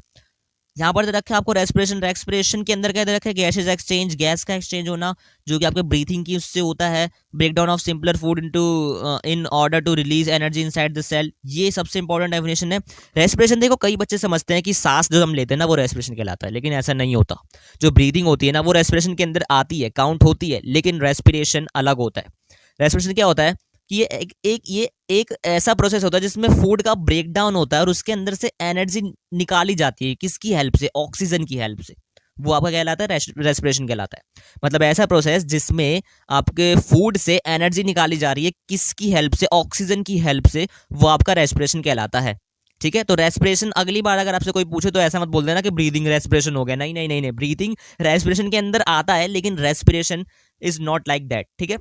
यहाँ पर दे रखा है आपको रेस्पिरेशन। रेस्पिरेशन के अंदर क्या दे रखा है? गैसेज एक्सचेंज, गैस का एक्सचेंज होना, जो कि आपके ब्रीथिंग की उससे होता है। Breakdown of simpler food in order to release energy inside the cell, ये सबसे इंपॉर्टेंट डेफिनेशन है। रेस्पिरेशन देखो, कई बच्चे समझते हैं कि सांस जो हम लेते हैं ना वो रेस्पिरेशन कहलाता है, लेकिन ऐसा नहीं होता। जो ब्रीथिंग होती है ना वो रेस्पिरेशन के अंदर आती है, काउंट होती है, लेकिन रेस्पिरेशन अलग होता है। रेस्पिरेशन क्या होता है कि ये एक ऐसा प्रोसेस होता है जिसमें फूड का ब्रेकडाउन होता है और उसके अंदर से एनर्जी निकाली जाती है, किसकी हेल्प से? ऑक्सीजन की हेल्प से, वो आपका कहलाता है रेस्पिरेशन कहलाता है। मतलब ऐसा प्रोसेस जिसमें आपके फूड से एनर्जी निकाली जा रही है, किसकी हेल्प से? ऑक्सीजन की हेल्प से, वो आपका रेस्पिरेशन कहलाता है, ठीक है। तो रेस्पिरेशन अगली बार अगर आपसे कोई पूछे तो ऐसा मत बोल देना कि ब्रीदिंग रेस्पिरेशन हो गया, नहीं नहीं नहीं नहीं, ब्रीदिंग रेस्पिरेशन के अंदर आता है, लेकिन respiration is not like that, ठीक है।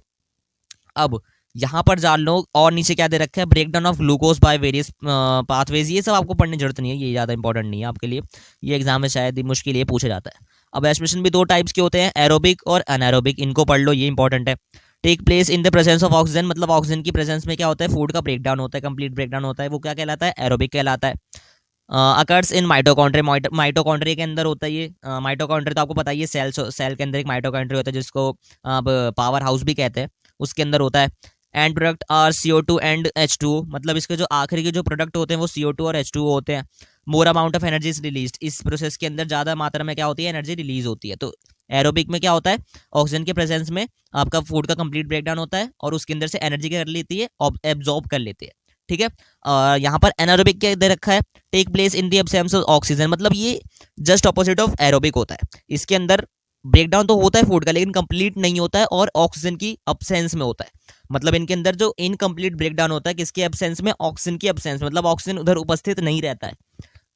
अब यहाँ पर जान लो और नीचे क्या दे रखा है? Breakdown of glucose by various pathways, ये सब आपको पढ़ने की जरूरत नहीं है, ये ज़्यादा इंपॉर्टेंट नहीं है आपके लिए, ये एग्जाम में शायद मुश्किल ये पूछा जाता है। अब रेस्पिरेशन भी दो टाइप्स के होते हैं, एरोबिक और अनएरोबिक, इनको पढ़ लो, ये इंपॉर्टेंट है। Take place in the presence of oxygen, मतलब ऑक्सीजन की प्रेजेंस में क्या होता है, फूड का ब्रेकडाउन होता है, कंप्लीट ब्रेकडाउन होता है, वो क्या कहलाता है, एरोबिक कहलाता है। अकर्स इन माइटोकॉन्ड्रिया, माइटोकॉन्ड्रिया के अंदर होता है ये। माइटोकॉन्ड्रिया तो आपको पता ही है, सेल के अंदर एक माइटोकॉन्ड्रिया होता है जिसको आप पावर हाउस भी कहते हैं, उसके अंदर होता है। And product are CO2 and H2O, मतलब इसके जो आखिरी के जो प्रोडक्ट होते हैं वो CO2 और H2O होते हैं। More amount of energy is release, इस प्रोसेस के अंदर ज़्यादा मात्रा में क्या होती है, एनर्जी रिलीज होती है। तो एरोबिक में क्या होता है, ऑक्सीजन के प्रेजेंस में आपका फूड का कंप्लीट ब्रेकडाउन होता है और उसके अंदर से एनर्जी क्या कर लेती है, एब्जॉर्ब कर लेती है, ठीक है। यहाँ पर एनारोबिक क्या दे रखा है, take place in the absence of oxygen, मतलब ये जस्ट ऑपोजिट ऑफ एरोबिक होता है। इसके अंदर ब्रेकडाउन तो होता है फूड का, लेकिन कंप्लीट नहीं होता है और ऑक्सीजन की अब्सेंस में होता है। मतलब इनके अंदर जो इनकम्प्लीट ब्रेकडाउन होता है, किसके एब्सेंस में, ऑक्सीजन की एब्सेंस, मतलब ऑक्सीजन उधर उपस्थित नहीं रहता है।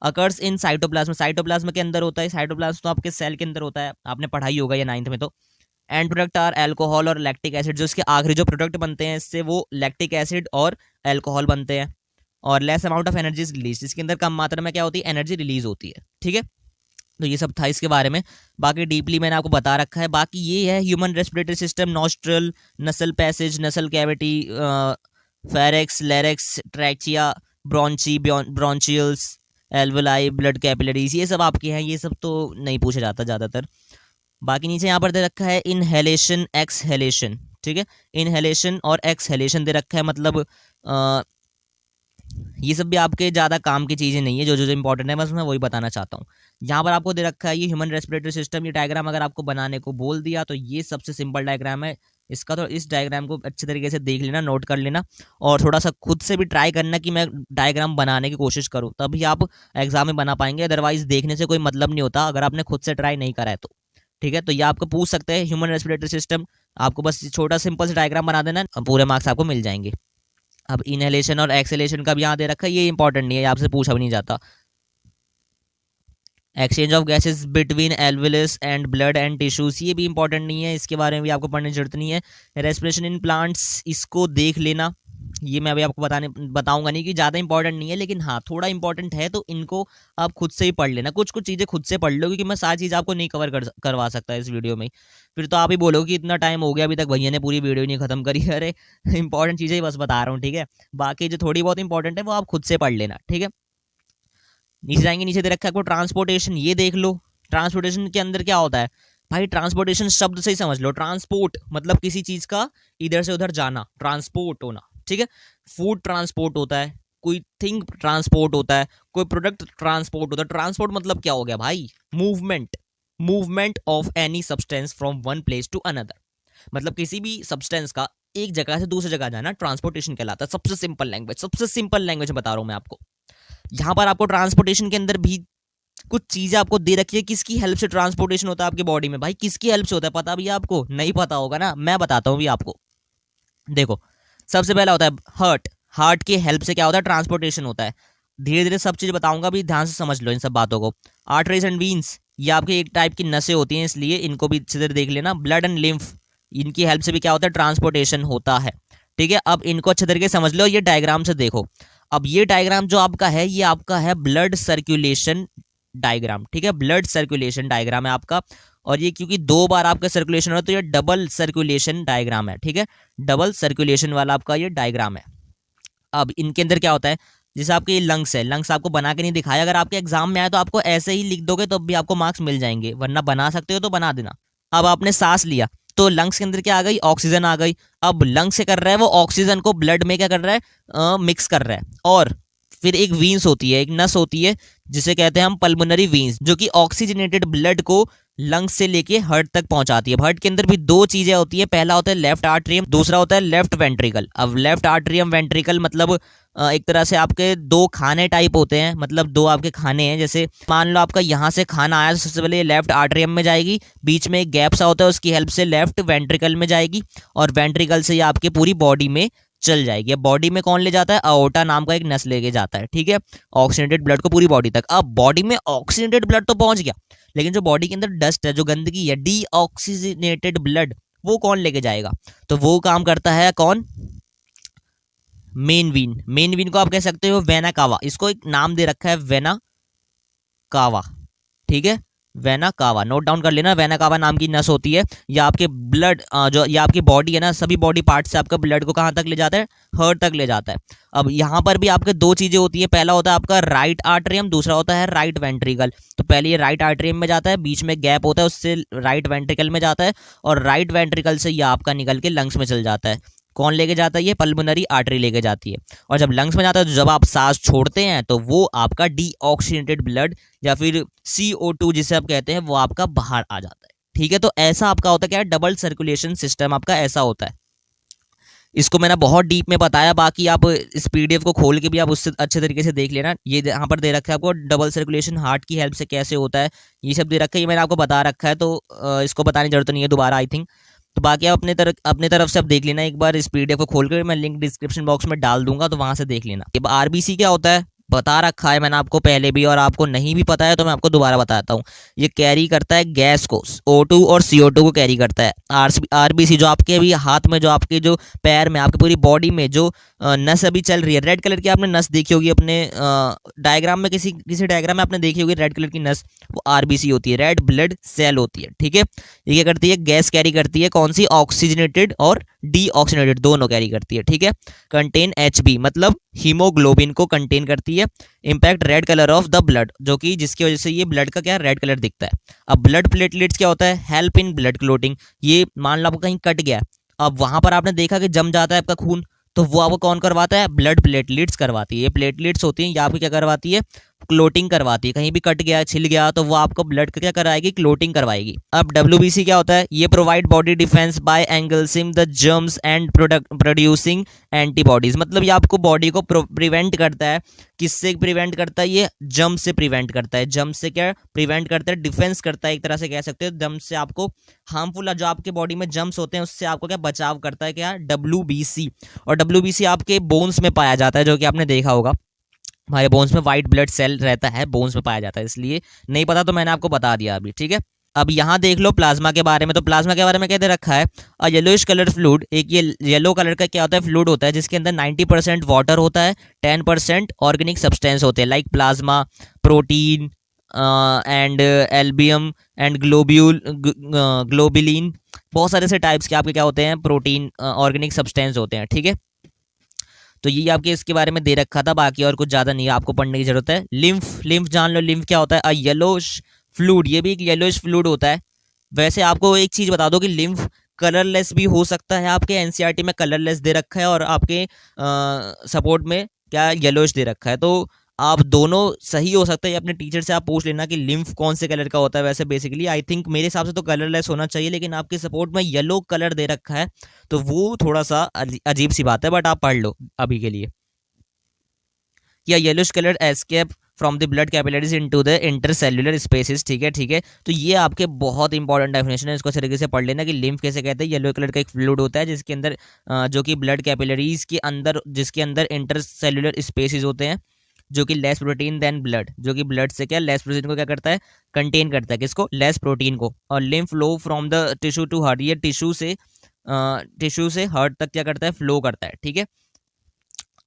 अकर्स इन साइटोप्लाज्म, साइटोप्लाज्म के अंदर होता है, साइटोप्लाज्म तो आपके सेल के अंदर होता है, आपने पढ़ाई होगा या 9th में तो। एंड प्रोडक्ट आर एल्कोहल और लैक्टिक एसिड, जो इसके आखिरी जो प्रोडक्ट बनते हैं इससे वो लैक्टिक एसिड और एल्कोहल बनते हैं। और less amount of energy release, इसके अंदर कम मात्रा में क्या होती है, एनर्जी रिलीज होती है, ठीक है। तो ये सब था इसके बारे में, बाकी डीपली मैंने आपको बता रखा है। बाकी ये है human respiratory system, nostril, nasal passage, nasal cavity, pharynx, larynx, trachea, bronchi, bronchioles, alveoli, blood capillaries, ये सब आपके हैं, ये सब तो नहीं पूछा जाता ज़्यादातर। बाकी नीचे यहाँ पर दे रखा है इनहेलेशन, एक्सहेलेशन, ठीक है। इनहेलेशन और एक्सहेलेशन दे रखा है, मतलब ये सब भी आपके ज़्यादा काम की चीज़ें नहीं है, जो जो इंपॉर्टेंट है बस मैं वही बताना चाहता हूँ। यहाँ पर आपको दे रखा है ये ह्यूमन रेस्पिरेटरी सिस्टम, ये डायग्राम अगर आपको बनाने को बोल दिया तो ये सबसे सिंपल डायग्राम है इसका। तो इस डायग्राम को अच्छे तरीके से देख लेना, नोट कर लेना और थोड़ा सा खुद से भी ट्राई करना कि मैं डायग्राम बनाने की कोशिश करूँ, तभी आप एग्जाम में बना पाएंगे। अदरवाइज देखने से कोई मतलब नहीं होता अगर आपने खुद से ट्राई नहीं करा है तो, ठीक है। तो ये आपको पूछ सकते हैं ह्यूमन रेस्पिरेटरी सिस्टम, आपको बस छोटा सिंपल से डायग्राम बना देना, पूरे मार्क्स आपको मिल जाएंगे। अब इनहेलेशन और एक्सहेलेशन का भी यहाँ दे रखा है, ये इंपॉर्टेंट नहीं है, आपसे पूछा भी नहीं जाता। Exchange of gases between alveolus and blood and tissues, ये भी इंपॉर्टेंट नहीं है, इसके बारे में भी आपको पढ़ने की जरूरत नहीं है। रेस्पिरेशन इन प्लांट्स, इसको देख लेना, ये मैं अभी आपको बताऊंगा नहीं कि ज़्यादा इंपॉर्टेंट नहीं है, लेकिन हाँ थोड़ा इंपॉर्टेंट है, तो इनको आप खुद से ही पढ़ लेना, कुछ कुछ चीज़ें खुद से पढ़ लो, क्योंकि मैं सारी चीज़ आपको नहीं करवा सकता इस वीडियो में। फिर तो आप ही बोलोगे कि इतना टाइम हो गया अभी तक भैया ने पूरी वीडियो नहीं खत्म करी। अरे इंपॉर्टेंट चीज़ें ही बस बता रहा हूँ, ठीक है। बाकी जो थोड़ी बहुत इंपॉर्टेंट है वो आप खुद से पढ़ लेना, ठीक है। नीचे जाएंगे, नीचे दे रखा है आपको ट्रांसपोर्टेशन, ये देख लो। ट्रांसपोर्टेशन के अंदर क्या होता है भाई, ट्रांसपोर्टेशन शब्द से ही समझ लो, ट्रांसपोर्ट मतलब किसी चीज का इधर से उधर जाना, ट्रांसपोर्ट होना, ठीक है। फूड ट्रांसपोर्ट होता है, कोई थिंग ट्रांसपोर्ट होता है, कोई प्रोडक्ट ट्रांसपोर्ट होता है। ट्रांसपोर्ट मतलब क्या हो गया भाई, movement, movement of any substance from one place to another, मतलब किसी भी सब्सटेंस का एक जगह से दूसरी जगह जाना ट्रांसपोर्टेशन कहलाता है। सबसे सिंपल लैंग्वेज, सबसे सिंपल लैंग्वेज बता रहा हूं मैं आपको। यहाँ पर आपको ट्रांसपोर्टेशन के अंदर भी कुछ चीजें आपको दे रखी है, किसकी हेल्प से ट्रांसपोर्टेशन होता है आपके बॉडी में, भाई किसकी हेल्प से होता है, पता भी आपको नहीं पता होगा ना, मैं बताता हूँ भी आपको। देखो सबसे पहला होता है हार्ट, हार्ट की हेल्प से क्या होता है, ट्रांसपोर्टेशन होता है। धीरे धीरे सब चीज बताऊंगा, भी ध्यान से समझ लो इन सब बातों को। आर्टरीज एंड वीन्स, ये आपके एक टाइप की नसें होती हैं, इसलिए इनको भी अच्छे से देख लेना। ब्लड एंड लिम्फ, इनकी हेल्प से भी क्या होता है, ट्रांसपोर्टेशन होता है, ठीक है। अब इनको अच्छे तरीके से समझ लो, ये डायग्राम से देखो। अब ये डायग्राम जो आपका है, ये आपका है ब्लड सर्कुलेशन डायग्राम, ठीक है। ब्लड सर्कुलेशन डायग्राम है आपका, और ये क्योंकि दो बार आपका सर्कुलेशन हो रहा है तो ये डबल सर्कुलेशन डायग्राम है, ठीक है। डबल सर्कुलेशन वाला आपका ये डायग्राम है। अब इनके अंदर क्या होता है, जैसे आपके ये लंग्स है, लंग्स आपको बना के नहीं दिखाया, अगर आपके एग्जाम में आए तो आपको ऐसे ही लिख दोगे तो भी आपको मार्क्स मिल जाएंगे, वरना बना सकते हो तो बना देना। अब आपने सांस लिया तो लंग्स के अंदर क्या आ गई, ऑक्सीजन आ गई। अब लंग्स से कर रहा है वो ऑक्सीजन को ब्लड में क्या कर रहा है, मिक्स कर रहा है। और फिर एक वीन्स होती है, एक नस होती है जिसे कहते हैं हम पल्मोनरी वीन्स, जो कि ऑक्सीजनेटेड ब्लड को लंग्स से लेके हार्ट तक पहुंचाती है। हार्ट के अंदर भी दो चीजें होती है, पहला होता है लेफ्ट आर्ट्रियम, दूसरा होता है लेफ्ट वेंट्रिकल। अब लेफ्ट आर्ट्रियम वेंट्रिकल मतलब एक तरह से आपके दो खाने टाइप होते हैं, मतलब दो आपके खाने हैं। जैसे मान लो आपका यहाँ से खाना आया तो सबसे पहले लेफ्ट आर्ट्रियम में जाएगी, बीच में एक गैप सा होता है, उसकी हेल्प से लेफ्ट वेंट्रिकल में जाएगी, और वेंट्रिकल से ये आपके पूरी बॉडी में चल जाएगी। अब बॉडी में कौन ले जाता है, अओर्टा नाम का एक नस लेके जाता है, ठीक है, ऑक्सीजनेटेड ब्लड को पूरी बॉडी तक। अब बॉडी में ऑक्सीजनेटेड ब्लड तो पहुंच गया, लेकिन जो बॉडी के अंदर डस्ट है, जो गंदगी है, डीऑक्सीजनेटेड ब्लड, वो कौन लेके जाएगा, तो वो काम करता है कौन, मेन वीन। मेन वीन को आप कह सकते हो वेना कावा, इसको एक नाम दे रखा है वेना कावा, ठीक है। वेना कावा, नोट डाउन कर लेना। वेना कावा नाम की नस होती है, ये आपके ब्लड जो ये आपकी बॉडी है ना, सभी बॉडी पार्ट से आपका ब्लड को कहाँ तक ले जाता है, हार्ट तक ले जाता है। अब यहाँ पर भी आपके दो चीजें होती है, पहला होता है आपका राइट आर्टरियम, दूसरा होता है राइट वेंट्रिकल। तो पहले ये राइट आर्टरियम में जाता है, बीच में गैप होता है, उससे राइट वेंट्रिकल में जाता है, और राइट वेंट्रिकल से ये आपका निकल के लंग्स में चल जाता है। कौन लेके जाता है, ये पल्मोनरी आर्टरी लेके जाती है। और जब लंग्स में जाता है तो जब आप सांस छोड़ते हैं तो वो आपका डीऑक्सीजनेटेड ब्लड या फिर CO2 जिसे आप कहते हैं वो आपका बाहर आ जाता है। ठीक है, तो ऐसा आपका होता है क्या, डबल सर्कुलेशन सिस्टम आपका ऐसा होता है। इसको मैंने बहुत डीप में बताया, बाकी आप इस PDF को खोल के भी आप उससे अच्छे तरीके से देख लेना। ये यहाँ पर दे रखा है आपको डबल सर्कुलेशन हार्ट की हेल्प से कैसे होता है, ये सब दे रखा है, ये मैंने आपको बता रखा है, तो इसको बताने की जरूरत नहीं है दोबारा आई थिंक। तो बाकी आप अपने तरफ से आप देख लेना एक बार इस PDF को खोल कर, मैं लिंक डिस्क्रिप्शन बॉक्स में डाल दूंगा, तो वहां से देख लेना। अब RBC क्या होता है बता रखा है मैंने आपको पहले भी, और आपको नहीं भी पता है तो मैं आपको दोबारा बताता हूँ। ये कैरी करता है गैस को, O2 और CO2 को कैरी करता है। RBC जो आपके अभी हाथ में, जो आपके जो पैर में, आपकी पूरी बॉडी में जो नस अभी चल रही है, रेड कलर की आपने नस देखी होगी अपने डायग्राम में, किसी डायग्राम में आपने देखी होगी रेड कलर की नस, वो RBC होती है, रेड ब्लड सेल होती है। ठीक है, ये क्या करती है, गैस कैरी करती है, कौन सी, ऑक्सीजनेटेड और डीऑक्सीजनेटेड दोनों कैरी करती है। ठीक है, कंटेन HB मतलब हीमोग्लोबिन को कंटेन करती है। Impact red colour of the blood, जो कि जिसकी वजह से ये ब्लड का क्या रेड कलर दिखता है। अब ब्लड प्लेटलेट्स क्या होता है, हेल्प इन ब्लड क्लोटिंग। ये मान लो आपको कहीं कट गया, अब वहां पर आपने देखा कि जम जाता है आपका खून, तो वो आपको कौन करवाता है, ब्लड प्लेटलेट्स करवाती है। ये प्लेटलेट्स होती हैं, ये आपकी क्या करवाती है, क्लोटिंग करवाती है। कहीं भी कट गया, छिल गया, तो वो आपको ब्लड का क्या कराएगी, क्लोटिंग करवाएगी। अब WBC क्या होता है, ये provide body defence by engulfing the germs and producing antibodies. मतलब ये आपको बॉडी को प्रिवेंट करता है, किससे प्रिवेंट करता है, ये जर्म से प्रिवेंट करता है। जर्म से क्या प्रिवेंट करता है, डिफेंस करता है, एक तरह से कह सकते हो। जर्म से आपको हार्मफुल जो आपके बॉडी में जर्म्स होते हैं उससे आपको क्या बचाव करता है, क्या, WBC। और WBC आपके बोन्स में पाया जाता है, जो कि आपने देखा होगा हमारे बोन्स में व्हाइट ब्लड सेल रहता है, बोन्स में पाया जाता है, इसलिए नहीं पता तो मैंने आपको बता दिया अभी। ठीक है, अब यहाँ देख लो प्लाज्मा के बारे में। तो प्लाज्मा के बारे में क्या दे रखा है, येलोइश कलर फ्लूइड। एक ये येलो कलर का क्या होता है, फ्लूइड होता है, जिसके अंदर 90% वाटर होता है, 10% ऑर्गेनिक सब्सटेंस होते हैं, like plasma, protein and albumin and globulin. बहुत सारे से टाइप्स के आपके क्या होते हैं, प्रोटीन ऑर्गेनिक सब्सटेंस होते हैं। ठीक है, तो ये आपके इसके बारे में दे रखा था, बाकी और कुछ ज्यादा नहीं आपको पढ़ने की जरूरत है। लिम्फ जान लो, लिम्फ क्या होता है, येलोइश फ्लूइड, ये भी एक येलोइश फ्लूइड होता है। वैसे आपको एक चीज बता दो कि लिम्फ कलरलेस भी हो सकता है, आपके NCERT में कलरलेस दे रखा है, और आपके सपोर्ट में क्या येलोइश दे रखा है। तो आप दोनों सही हो सकता है, अपने टीचर से आप पूछ लेना कि लिम्फ कौन से कलर का होता है। वैसे बेसिकली आई थिंक मेरे हिसाब से तो कलरलेस होना चाहिए, लेकिन आपके सपोर्ट में येलो कलर दे रखा है, तो वो थोड़ा सा अजीब सी बात है, बट आप पढ़ लो अभी के लिए। या yellowish colour escape from the blood capillaries into the intercellular spaces. ठीक है, तो ये आपके बहुत इंपॉर्टेंट डेफिनेशन है, इसको अच्छे तरीके से पढ़ लेना कि लिम्फ कैसे कहते हैं। येलो कलर का एक फ्लूइड होता है जिसके अंदर जो कि ब्लड कैपिलरीज के अंदर, जिसके अंदर इंटरसेल्युलर स्पेसेस होते हैं, जो कि लेस प्रोटीन देन ब्लड, जो कि ब्लड से क्या लेस प्रोटीन को क्या करता है, कंटेन करता है, किसको, लेस प्रोटीन को। और lymph flow from the tissue to heart, ये टिश्यू से हार्ट तक क्या करता है, फ्लो करता है। ठीक है,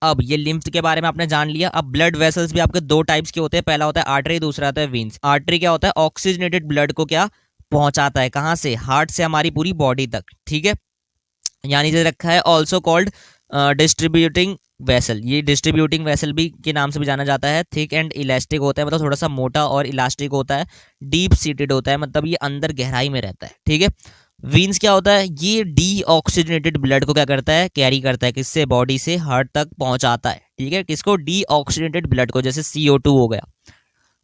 अब ये लिम्फ के बारे में आपने जान लिया। अब ब्लड वेसल्स भी आपके दो टाइप्स के होते हैं, पहला होता है आर्टरी, दूसरा होता है वेन्स। आर्टरी क्या होता है, ऑक्सीजनेटेड ब्लड को क्या पहुंचाता है, कहां से, हार्ट से हमारी पूरी बॉडी तक। ठीक है, यानी जो रखा है ऑल्सो कॉल्ड डिस्ट्रीब्यूटिंग वेसल, ये डिस्ट्रीब्यूटिंग वेसल भी के नाम से भी जाना जाता है। थिक एंड इलास्टिक होता है, मतलब थोड़ा सा मोटा और इलास्टिक होता है। डीप सीटेड होता है, मतलब ये अंदर गहराई में रहता है। ठीक है, वीन्स क्या होता है, ये डीऑक्सीजनेटेड ब्लड को क्या करता है, कैरी करता है, किससे, बॉडी से हार्ट तक पहुंचाता है। ठीक है, किसको, डीऑक्सीजनेटेड ब्लड को, जैसे CO2 हो गया।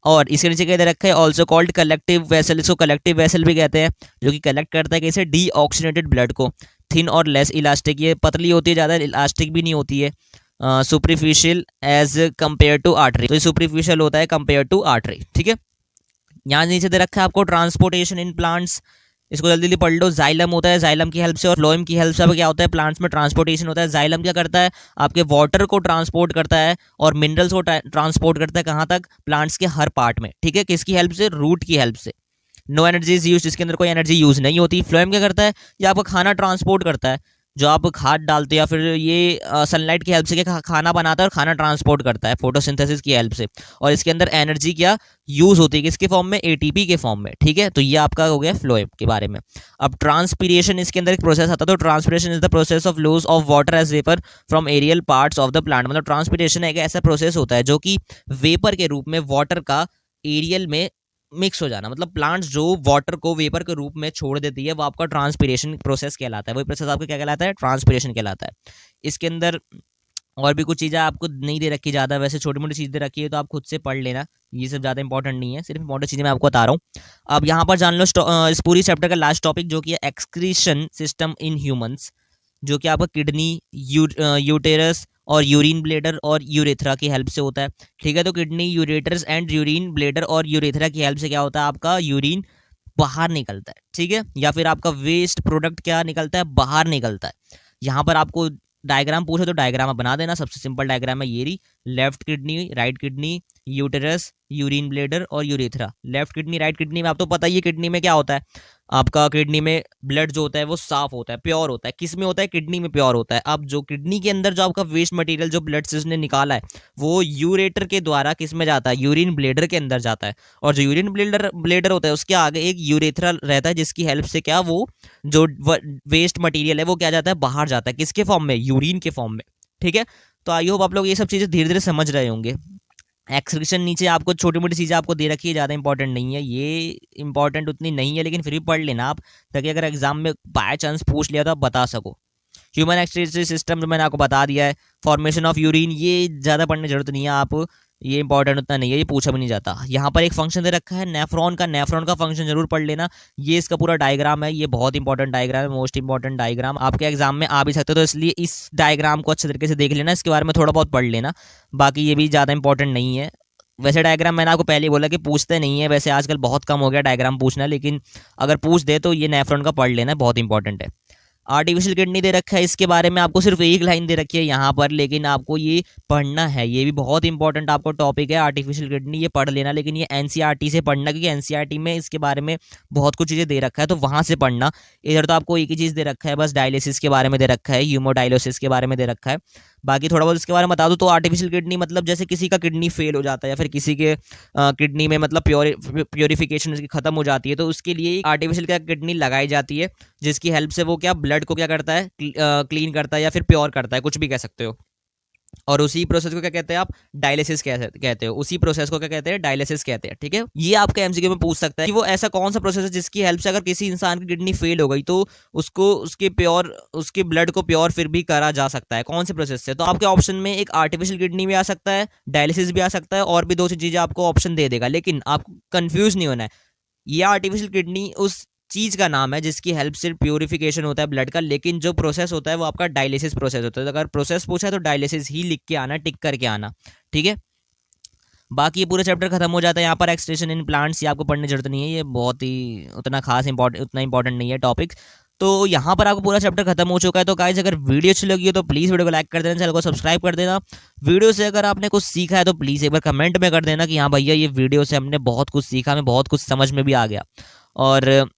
और इसके नीचे क्या दे रखा है, ऑल्सो कॉल्ड कलेक्टिव वेसल, इसको कलेक्टिव वेसल भी कहते हैं, जो कि कलेक्ट करता है कैसे, डीऑक्सीजनेटेड ब्लड को। थिन और लेस इलास्टिक, ये पतली होती है, ज़्यादा इलास्टिक भी नहीं होती है। Superficial as compare to artery, तो ये सुपरफिशियल होता है कंपेयर टू आर्टरी। ठीक है, यहाँ नीचे दे रखा है आपको ट्रांसपोर्टेशन इन प्लांट्स, इसको जल्दी जल्दी पढ़ लो। जाइलम होता है, जाइलम की हेल्प से और फ्लोएम की हेल्प से क्या होता है, प्लांट्स में ट्रांसपोर्टेशन होता है। जाइलम क्या करता है, आपके वाटर को ट्रांसपोर्ट करता है और मिनरल्स को ट्रांसपोर्ट करता है, कहाँ तक, प्लांट्स के हर पार्ट में। ठीक है, किसकी हेल्प से, रूट की हेल्प से। नो एनर्जी इज यूज, इसके अंदर कोई एनर्जी यूज नहीं होती। फ्लोएम क्या करता है, ये आपका खाना ट्रांसपोर्ट करता है, जो आप खाद डालते हो या फिर ये सनलाइट की हेल्प से क्या खाना बनाता है और खाना ट्रांसपोर्ट करता है फोटोसिंथेसिस की हेल्प से। और इसके अंदर एनर्जी क्या यूज होती है, किसके फॉर्म में, एटीपी के फॉर्म में। ठीक है, तो ये आपका हो गया फ्लोएम के बारे में। अब ट्रांसपीरेशन, इसके अंदर एक प्रोसेस आता है। तो transpiration is the process of loss of water as vapour from aerial parts of the plant. मतलब ट्रांसपीरेशन एक ऐसा प्रोसेस होता है जो कि वेपर के रूप में वाटर का एरियल में मिक्स हो जाना, मतलब प्लांट्स जो वाटर को वेपर के रूप में छोड़ देती है वो आपका ट्रांसपीरेशन प्रोसेस कहलाता है। वही प्रोसेस आपका क्या कहलाता है, ट्रांसपीरेशन कहलाता है। इसके अंदर और भी कुछ चीज़ें आपको नहीं दे रखी ज़्यादा, वैसे छोटी मोटी चीज़ें रखी है तो आप खुद से पढ़ लेना, ये सब ज़्यादा इंपॉर्टेंट नहीं है, सिर्फ इंपॉर्टेंट चीज़ें मैं आपको बता रहा हूँ। अब यहाँ पर जान लो इस पूरी चैप्टर का लास्ट टॉपिक जो कि है एक्सक्रीशन सिस्टम इन ह्यूमंस, जो कि आपका किडनी, यूटेरस और यूरिन ब्लेडर और यूरेथ्रा की हेल्प से होता है। ठीक है, तो kidney, ureters and urine bladder और यूरेथ्रा की हेल्प से क्या होता है, आपका यूरिन बाहर निकलता है। ठीक है, या फिर आपका वेस्ट प्रोडक्ट क्या निकलता है, बाहर निकलता है। यहाँ पर आपको डायग्राम पूछे तो डायग्राम आप बना देना, सबसे सिंपल डायग्राम है ये रही। Left kidney, right kidney, uterus, urine bladder और urethra. Left kidney, right kidney में आप तो पता ही है किडनी में क्या होता है, आपका किडनी में ब्लड जो होता है वो साफ होता है, प्योर होता है। किस में होता है, किडनी में प्योर होता है। अब जो किडनी के अंदर जो आपका वेस्ट मटेरियल जो ब्लड से उसने निकाला है वो यूरेटर के द्वारा किस में जाता है, यूरिन ब्लेडर के अंदर जाता है। और जो यूरिन ब्लेडर होता है उसके आगे एक यूरेथ्रा रहता है जिसकी हेल्प से क्या वो जो वेस्ट मटेरियल है वो क्या जाता है, बाहर जाता है। किसके फॉर्म में, यूरिन के फॉर्म में। ठीक है, तो आई होप आप लोग ये सब चीज़ें धीरे धीरे समझ रहे होंगे। एक्सक्रीशन नीचे आपको छोटी मोटी चीज़ें आपको दे रखी है, ज़्यादा इंपॉर्टेंट नहीं है, ये इंपॉर्टेंट उतनी नहीं है, लेकिन फिर भी पढ़ लेना आप, ताकि अगर एग्जाम में बाय चांस पूछ लिया तो आप बता सको। ह्यूमन एक्सक्रीटरी सिस्टम जो मैंने आपको बता दिया है। फॉर्मेशन ऑफ यूरिन ये ज़्यादा पढ़ने की जरूरत नहीं है, आप ये इंपॉर्टेंट उतना नहीं है, ये पूछा भी नहीं जाता। यहाँ पर एक फंक्शन दे रखा है नेफ्रॉन का, नेफ्रॉन का फंक्शन जरूर पढ़ लेना। ये इसका पूरा डायग्राम है, ये बहुत इंपॉर्टेंट डायग्राम है, मोस्ट इंपॉर्टेंट डायग्राम, आपके एग्जाम में आ भी सकते हो, तो इसलिए इस डायग्राम को अच्छे तरीके से देख लेना, इसके बारे में थोड़ा बहुत पढ़ लेना, बाकी ये भी ज़्यादा इंपॉर्टेंट नहीं है। वैसे डायग्राम मैंने आपको पहले ही बोला कि पूछते नहीं है, वैसे आजकल बहुत कम हो गया डायग्राम पूछना, लेकिन अगर पूछ दे तो ये नेफ्रॉन का पढ़ लेना, बहुत इंपॉर्टेंट है। आर्टिफिशियल किडनी दे रखा है, इसके बारे में आपको सिर्फ एक लाइन दे रखी है यहाँ पर, लेकिन आपको ये पढ़ना है, ये भी बहुत इंपॉर्टेंट आपको टॉपिक है आर्टिफिशियल किडनी, ये पढ़ लेना। लेकिन ये एनसीईआरटी से पढ़ना, क्योंकि एनसीईआरटी में इसके बारे में बहुत कुछ चीज़ें दे रखा है, तो वहाँ से पढ़ना। इधर तो आपको एक ही चीज़ दे रखा है, बस डायलिसिस के बारे में दे रखा है, ह्यूमोडायलिसिस के बारे में दे रखा है। बाकी थोड़ा बहुत इसके बारे में बता दूं तो आर्टिफिशियल किडनी मतलब जैसे किसी का किडनी फेल हो जाता है या फिर किसी के किडनी में मतलब प्योरिफिकेशन उसकी खत्म हो जाती है, तो उसके लिए आर्टिफिशियल क्या किडनी लगाई जाती है, जिसकी हेल्प से वो क्या ब्लड को क्या करता है, क्लीन करता है या फिर प्योर करता है, कुछ भी कह सकते हो। और उसी प्रोसेस को क्या कहते हैं आप, डायलिसिस कहते हो, उसी प्रोसेस को क्या कहते हैं, डायलिसिस कहते हैं। ठीक है, ये आपका एमसीक्यू में पूछ सकता है कि वो ऐसा कौन सा प्रोसेस है जिसकी हेल्प से अगर किसी इंसान की किडनी फेल हो गई तो उसको उसके ब्लड को प्योर फिर भी करा जा सकता है, कौन से प्रोसेस से। तो आपके ऑप्शन में एक आर्टिफिशियल किडनी भी आ सकता है, डायलिसिस भी आ सकता है, और भी दो चीजें आपको ऑप्शन दे देगा, लेकिन आपको कंफ्यूज नहीं होना है। ये आर्टिफिशियल किडनी उस चीज का नाम है जिसकी हेल्प से प्योरिफिकेशन होता है ब्लड का, लेकिन जो प्रोसेस होता है वो आपका डायलिसिस प्रोसेस होता है। तो अगर प्रोसेस पूछा है तो डायलिसिस ही लिख के आना, टिक करके आना। ठीक है, बाकी ये पूरा चैप्टर खत्म हो जाता है यहाँ पर। एक्सट्रेशन इन प्लांट्स ये आपको पढ़ने की जरूरत नहीं है, ये बहुत ही उतना खास उतना इंपॉर्टेंट नहीं है टॉपिक। तो यहाँ पर आपको पूरा चैप्टर खत्म हो चुका है। तो गाइस अगर वीडियो अच्छी लगी हो तो प्लीज़ वीडियो को लाइक कर देना, चैनल को सब्सक्राइब कर देना। वीडियो से अगर आपने कुछ सीखा है तो प्लीज़ एक बार कमेंट में कर देना कि हाँ भैया ये वीडियो से हमने बहुत कुछ सीखा, हमें बहुत कुछ समझ में भी आ गया। और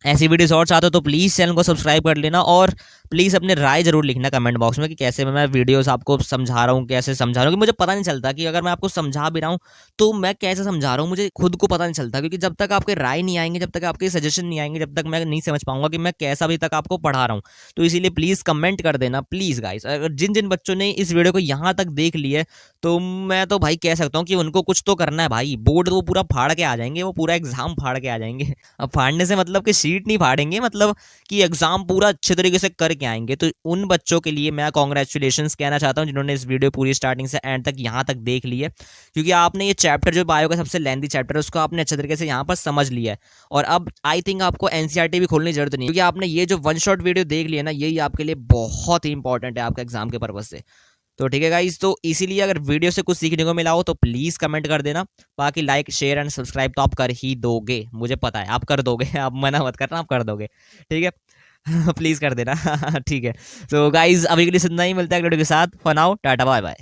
ऐसी वीडियोस और चाहते हो तो प्लीज़ चैनल को सब्सक्राइब कर लेना, और प्लीज़ अपने राय जरूर लिखना कमेंट बॉक्स में कि कैसे मैं वीडियोस आपको समझा रहा हूँ, कैसे समझा रहा हूँ। कि मुझे पता नहीं चलता कि अगर मैं आपको समझा भी रहा हूँ तो मैं कैसे समझा रहा हूँ, मुझे खुद को पता नहीं चलता, क्योंकि जब तक आपके राय नहीं आएंगे, जब तक आपके सजेशन नहीं आएंगे, जब तक मैं नहीं समझ पाऊंगा कि मैं कैसा अभी तक आपको पढ़ा रहा हूँ। तो इसीलिए प्लीज़ कमेंट कर देना प्लीज़ गाइस। अगर जिन जिन बच्चों ने इस वीडियो को यहाँ तक देख लिया है तो मैं तो भाई कह सकता हूँ कि उनको कुछ तो करना है भाई। बोर्ड वो पूरा फाड़ के आ जाएंगे, वो पूरा एग्जाम फाड़ के आ जाएंगे। अब फाड़ने से मतलब कि शीट नहीं फाड़ेंगे, मतलब कि एग्जाम पूरा अच्छे तरीके से करके आएंगे। तो उन बच्चों के लिए मैं कॉन्ग्रेचुलेशंस कहना चाहता हूं जिन्होंने इस वीडियो पूरी स्टार्टिंग से एंड तक यहाँ तक देख ली है, क्योंकि आपने ये चैप्टर जो बायो का सबसे लेंथी चैप्टर है उसको आपने अच्छे तरीके से यहाँ पर समझ लिया है। और अब आई थिंक आपको एनसीईआरटी भी खोलने की जरूरत नहीं, क्योंकि आपने ये जो वन शॉट वीडियो देख लिया ना, यही आपके लिए बहुत ही इंपॉर्टेंट है आपके एग्जाम के पर्पज से। तो ठीक है गाइस, तो इसीलिए अगर वीडियो से कुछ सीखने को मिला हो तो प्लीज़ कमेंट कर देना। बाकी लाइक शेयर एंड सब्सक्राइब तो आप कर ही दोगे, मुझे पता है आप कर दोगे, आप मना मत करना, आप कर दोगे। ठीक है प्लीज़ कर देना ठीक है। तो गाइज अभी के लिए इतना ही, मिलता है अगले वीडियो के साथ। For now tata bye bye.